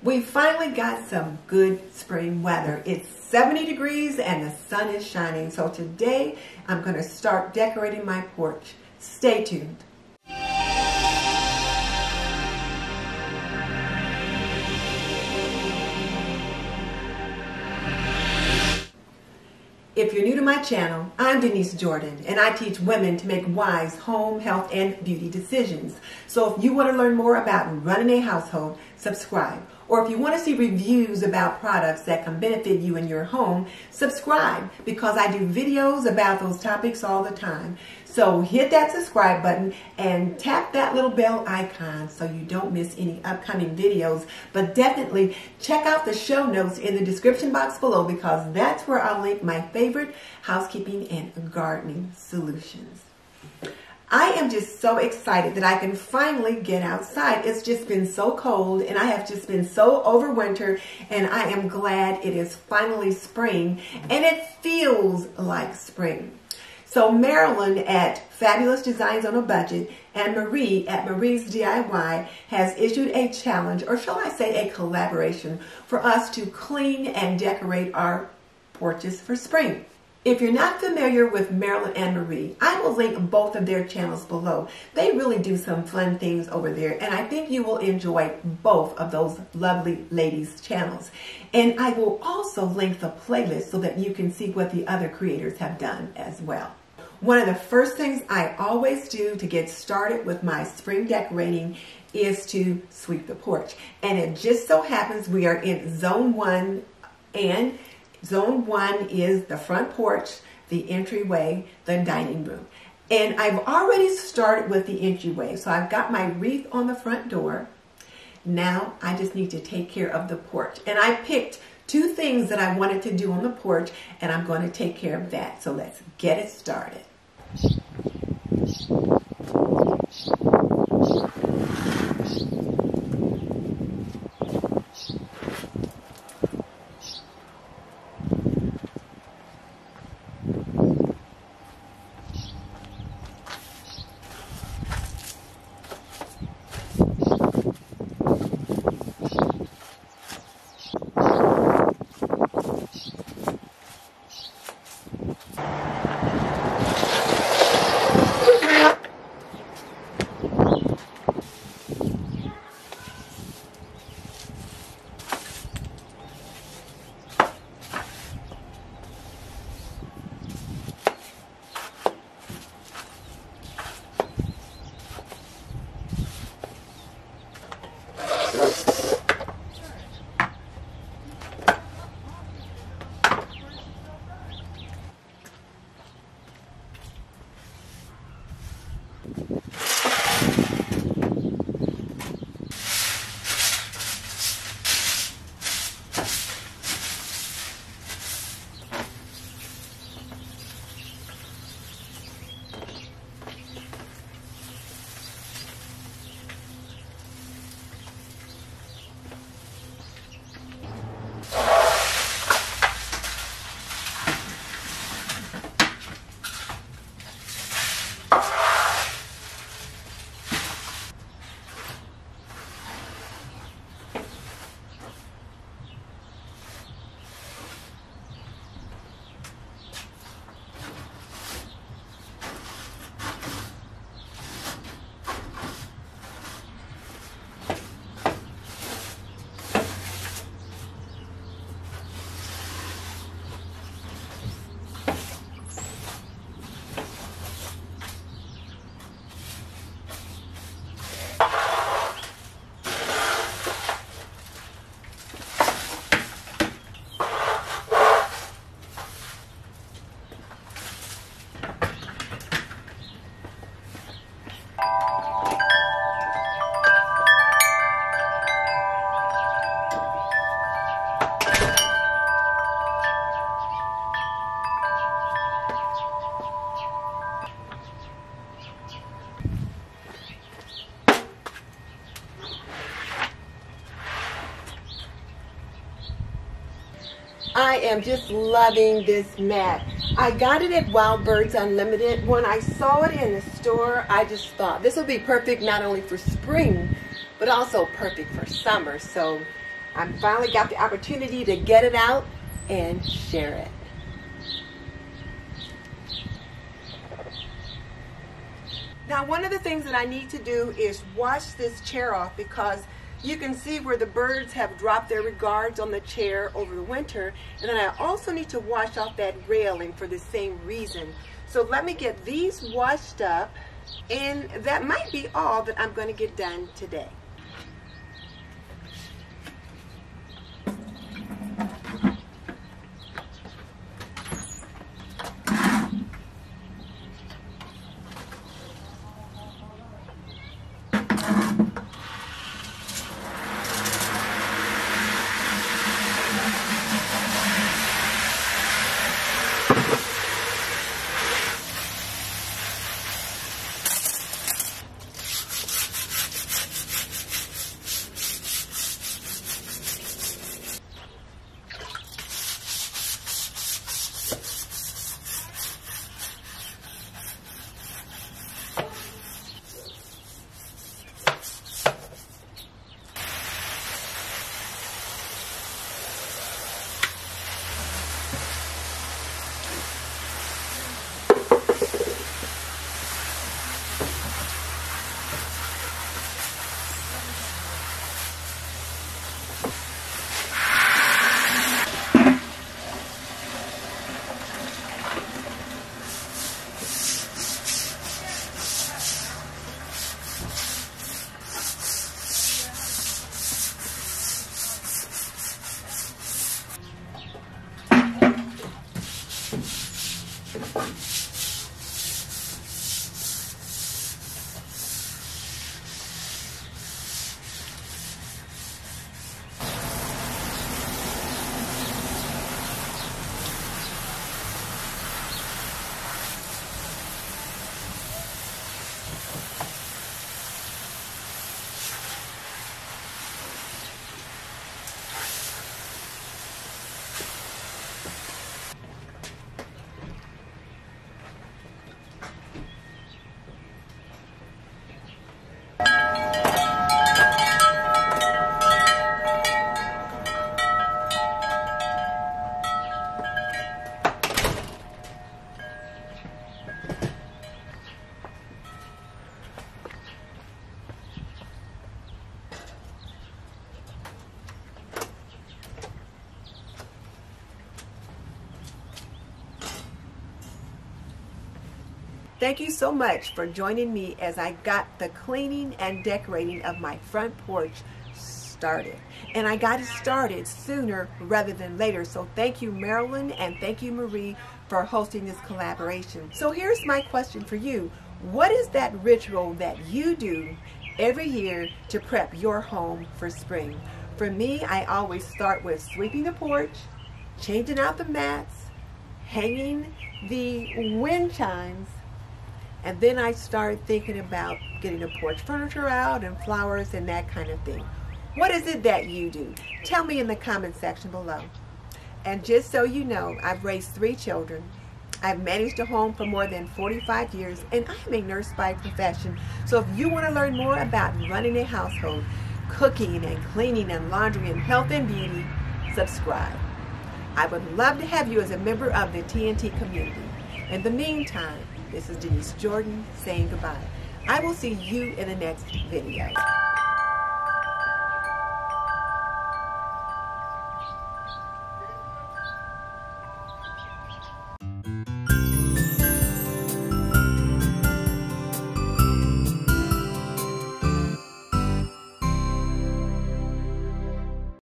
We finally got some good spring weather. It's 70 degrees and the sun is shining. So today I'm going to start decorating my porch. Stay tuned. If you're new to my channel, I'm Denise Jordan, and I teach women to make wise home, health, and beauty decisions. So if you want to learn more about running a household, subscribe. Or if you want to see reviews about products that can benefit you in your home, subscribe, because I do videos about those topics all the time. So hit that subscribe button and tap that little bell icon so you don't miss any upcoming videos. But definitely check out the show notes in the description box below, because that's where I'll link my favorite housekeeping and gardening solutions. I am just so excited that I can finally get outside. It's just been so cold and I have just been so overwintered, and I am glad it is finally spring and it feels like spring. So Marilyn at Fabulous Designs on a Budget and Marie at Marie's DIY has issued a challenge, or shall I say a collaboration, for us to clean and decorate our porches for spring. If you're not familiar with Marilyn and Marie, I will link both of their channels below. They really do some fun things over there, and I think you will enjoy both of those lovely ladies' channels. And I will also link the playlist so that you can see what the other creators have done as well. One of the first things I always do to get started with my spring decorating is to sweep the porch. And it just so happens we are in Zone 1, and Zone 1 is the front porch, the entryway, the dining room. And I've already started with the entryway. So I've got my wreath on the front door. Now I just need to take care of the porch. And I picked two things that I wanted to do on the porch, and I'm going to take care of that. So let's get it started. I am just loving this mat. I got it at Wild Birds Unlimited. When I saw it in the store, I just thought this will be perfect not only for spring, but also perfect for summer. So I finally got the opportunity to get it out and share it. Now, one of the things that I need to do is wash this chair off, because you can see where the birds have dropped their regards on the chair over the winter. And then I also need to wash off that railing for the same reason. So let me get these washed up, and that might be all that I'm going to get done today. Thank you so much for joining me as I got the cleaning and decorating of my front porch started. And I got it started sooner rather than later. So thank you, Marilyn, and thank you, Marie, for hosting this collaboration. So here's my question for you. What is that ritual that you do every year to prep your home for spring? For me, I always start with sweeping the porch, changing out the mats, hanging the wind chimes, and then I started thinking about getting the porch furniture out and flowers and that kind of thing. What is it that you do? Tell me in the comment section below. And just so you know, I've raised 3 children. I've managed a home for more than 45 years, and I'm a nurse by profession. So if you want to learn more about running a household, cooking and cleaning and laundry and health and beauty, subscribe. I would love to have you as a member of the TNT community. In the meantime, this is Denise Jordan saying goodbye. I will see you in the next video.